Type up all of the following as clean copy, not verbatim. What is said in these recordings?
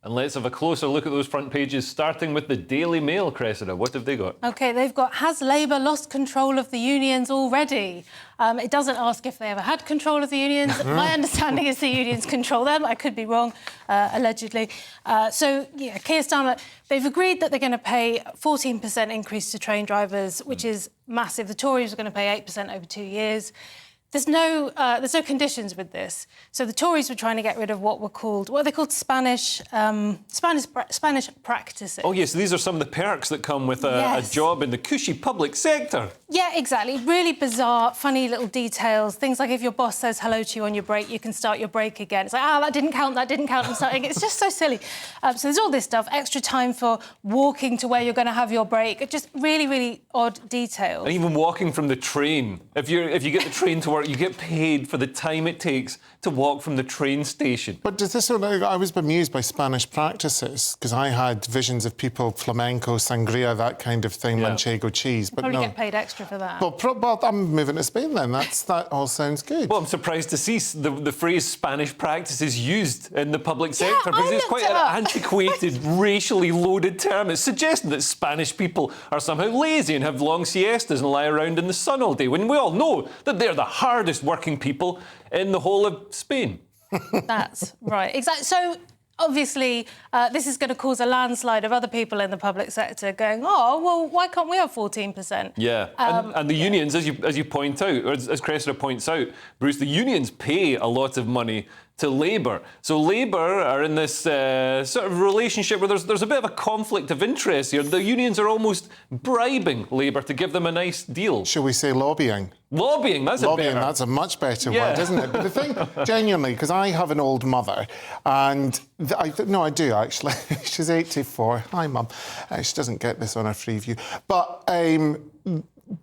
And let's have a closer look at those front pages, starting with the Daily Mail, Cressida. What have they got? OK, they've got, has Labour lost control of the unions already? It doesn't ask if they ever had control of the unions. My understanding is the unions control them. I could be wrong, allegedly. So, yeah, Keir Starmer, they've agreed that they're going to pay 14% increase to train drivers, which is massive. The Tories are going to pay 8% over 2 years. There's no conditions with this. So the Tories were trying to get rid of what are they called? Spanish practices. Oh, yes, these are some of the perks that come with a job in the cushy public sector. Yeah, exactly. Really bizarre, funny little details. Things like if your boss says hello to you on your break, you can start your break again. It's like, that didn't count, I'm starting. It's just so silly. So there's all this stuff, extra time for walking to where you're going to have your break. Just really, really odd details. And even walking from the train. If you get the train to work, you get paid for the time it takes to walk from the train station. But does this... I was bemused by Spanish practices, because I had visions of people, flamenco, sangria, that kind of thing, manchego cheese. But probably get paid extra for that. Well, I'm moving to Spain then. That all sounds good. Well, I'm surprised to see the phrase Spanish practices used in the public sector, because it's quite an antiquated, racially loaded term. It's suggesting that Spanish people are somehow lazy and have long siestas and lie around in the sun all day, when we all know that they're the hardest working people in the whole of Spain. That's right. Exactly. So, obviously, this is going to cause a landslide of other people in the public sector going, oh, well, why can't we have 14%? Yeah, and the unions, as you point out, or as Cressida points out, Bruce, the unions pay a lot of money to Labour. So Labour are in this sort of relationship where there's a bit of a conflict of interest here. The unions are almost bribing Labour to give them a nice deal. Shall we say lobbying? Lobbying, that's a much better word, isn't it? But the thing, genuinely, because I have an old mother, and I do, actually. She's 84. Hi, Mum. She doesn't get this on her Freeview. But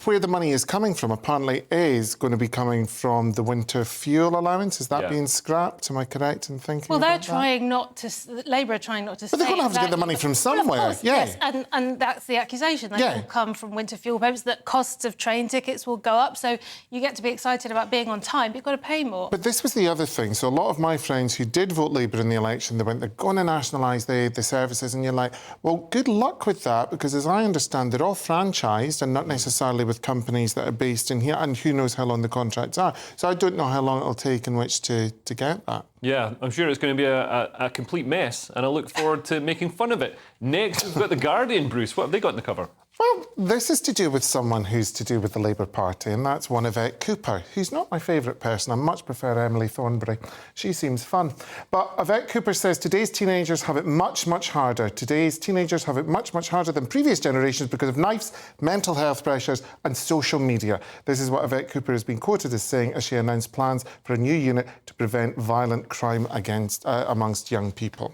where the money is coming from, apparently, is going to be coming from the winter fuel allowance. Is that being scrapped? Am I correct in thinking Well, about Labour are trying not to say... But they're going to have to get the money from somewhere. Well, of course, yes, and that's the accusation. That it will come from winter fuel payments, that costs of train tickets will go up, so you get to be excited about being on time, but you've got to pay more. But this was the other thing. So a lot of my friends who did vote Labour in the election, they're going to nationalise the services, and you're like, well, good luck with that, because as I understand, they're all franchised and not necessarily with companies that are based in here, and who knows how long the contracts are. So I don't know how long it'll take in which to get that. Yeah, I'm sure it's going to be a complete mess, and I look forward to making fun of it. Next, we've got The Guardian, Bruce. What have they got in the cover? Well, this is to do with someone who's to do with the Labour Party, and that's one Yvette Cooper, who's not my favourite person. I much prefer Emily Thornberry. She seems fun. But Yvette Cooper says today's teenagers have it much, much harder. Today's teenagers have it much, much harder than previous generations because of knives, mental health pressures and social media. This is what Yvette Cooper has been quoted as saying as she announced plans for a new unit to prevent violent crime amongst young people.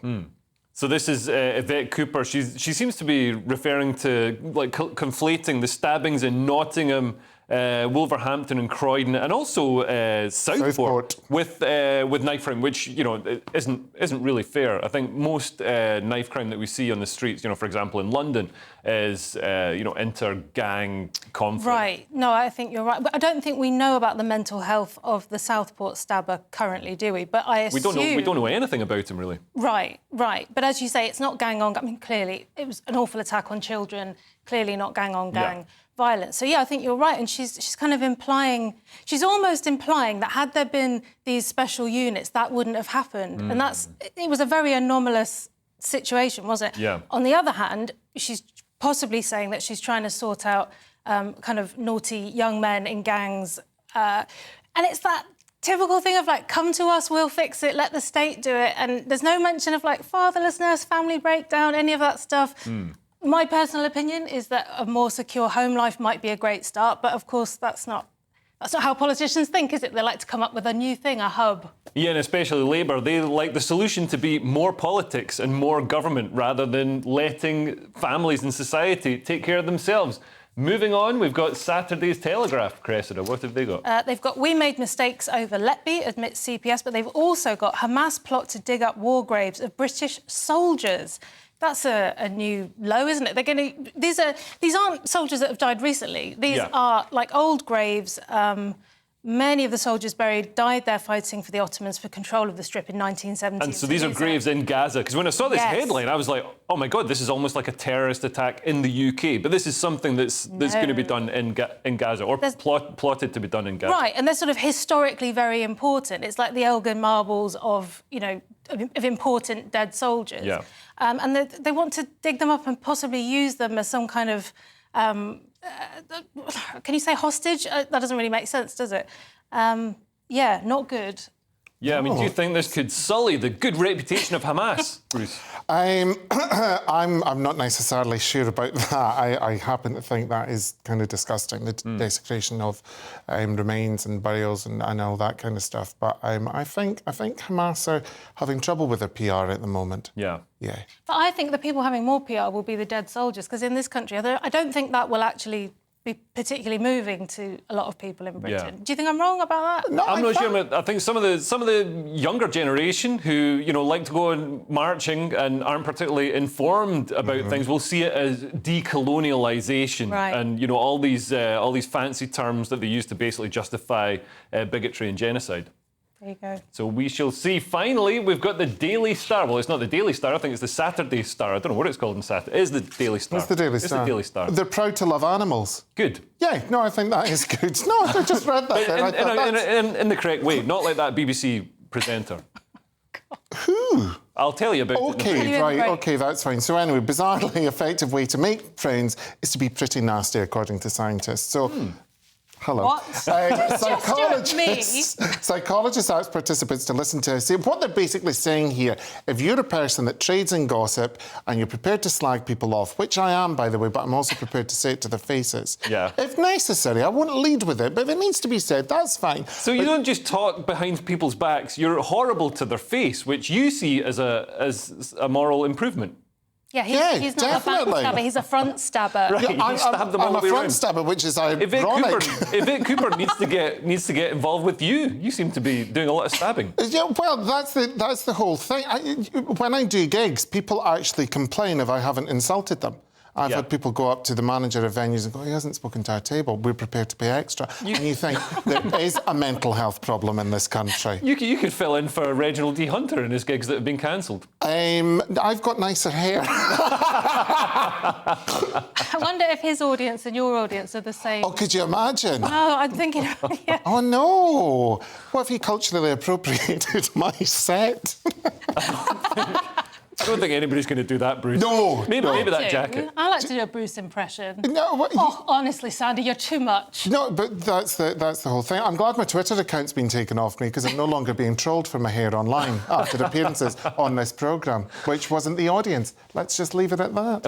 So this is Yvette Cooper. She seems to be referring to, like, conflating the stabbings in Nottingham, Wolverhampton and Croydon, and also Southport with knife crime, which, you know, isn't really fair. I think most knife crime that we see on the streets, you know, for example in London, is inter-gang conflict. Right. No, I think you're right. But I don't think we know about the mental health of the Southport stabber currently, do we? But I assume... We don't know anything about him, really. Right. But as you say, it's not gang-on... I mean, clearly, it was an awful attack on children, clearly not gang-on-gang violence. So, yeah, I think you're right. And she's kind of implying... She's almost implying that had there been these special units, that wouldn't have happened. And it was a very anomalous situation, wasn't it? Yeah. On the other hand, she's possibly saying that she's trying to sort out kind of naughty young men in gangs. And it's that typical thing of, like, come to us, we'll fix it, let the state do it. And there's no mention of, like, fatherlessness, family breakdown, any of that stuff. My personal opinion is that a more secure home life might be a great start, but, of course, that's not how politicians think, is it? They like to come up with a new thing, a hub. Yeah, and especially Labour. They like the solution to be more politics and more government rather than letting families and society take care of themselves. Moving on, we've got Saturday's Telegraph, Cressida. What have they got? They've got, we made mistakes over Letby, admits CPS, but they've also got Hamas plot to dig up war graves of British soldiers. That's a new low, isn't it? They're going to... These aren't soldiers that have died recently. These are, like, old graves, Many of the soldiers buried died there fighting for the Ottomans for control of the Strip in 1970. And so these are graves in Gaza. Because when I saw this headline, I was like, oh my God, this is almost like a terrorist attack in the UK. But this is something that's going to be done in Gaza, or plotted to be done in Gaza. Right, and they're sort of historically very important. It's like the Elgin marbles of, you know, of important dead soldiers. Yeah. And they want to dig them up and possibly use them as some kind of... can you say hostage? That doesn't really make sense, does it? Yeah, not good. Yeah, I mean, do you think this could sully the good reputation of Hamas, Bruce? I'm not necessarily sure about that. I happen to think that is kind of disgusting, the desecration of remains and burials and all that kind of stuff. But I think Hamas are having trouble with their PR at the moment. Yeah. Yeah. But I think the people having more PR will be the dead soldiers, because in this country, I don't think that will actually be particularly moving to a lot of people in Britain. Yeah. Do you think I'm wrong about that? No, I'm not sure. I think some of the younger generation who, you know, like to go on marching and aren't particularly informed about things will see it as decolonialisation, Right. and, you know, all these fancy terms that they use to basically justify bigotry and genocide. There you go. So we shall see. Finally, we've got the Daily Star. Well, it's not the Daily Star. I think it's the Saturday Star. I don't know what it's called in Saturday. It is the Daily Star. It's the Daily Star. It's the Daily Star. They're proud to love animals. Good. Yeah, no, I think that is good. No, I just read that. In the correct way, not like that BBC presenter. Who? I'll tell you about it. Okay, right, okay, that's fine. So anyway, bizarrely effective way to make friends is to be pretty nasty, according to scientists. So... Hello. What? Psychologists ask participants to listen to see what they're basically saying here. If you're a person that trades in gossip and you're prepared to slag people off, which I am, by the way, but I'm also prepared to say it to their faces. Yeah. If necessary, I won't lead with it, but if it needs to be said, that's fine. So you don't just talk behind people's backs. You're horrible to their face, which you see as a moral improvement. Yeah, he's not a back stabber, he's a front stabber. Right, you stab them all the way I'm a front around. stabber, which is ironic. Yvette Cooper needs to get involved with you. You seem to be doing a lot of stabbing. Yeah, well, that's the whole thing. When I do gigs, people actually complain if I haven't insulted them. I've had people go up to the manager of venues and go, he hasn't spoken to our table, we're prepared to pay extra. And you think, there is a mental health problem in this country. You could fill in for Reginald D. Hunter in his gigs that have been cancelled. I've got nicer hair. I wonder if his audience and your audience are the same. Oh, could you imagine? Oh, I'm thinking... Yeah. Oh, no. What if he culturally appropriated my set? I don't think anybody's going to do that, Bruce. No. Maybe that jacket. I like to do a Bruce impression. No, honestly, Sandy, you're too much. No, but that's the whole thing. I'm glad my Twitter account's been taken off me because I'm no longer being trolled for my hair online after appearances on this programme, which wasn't the audience. Let's just leave it at that.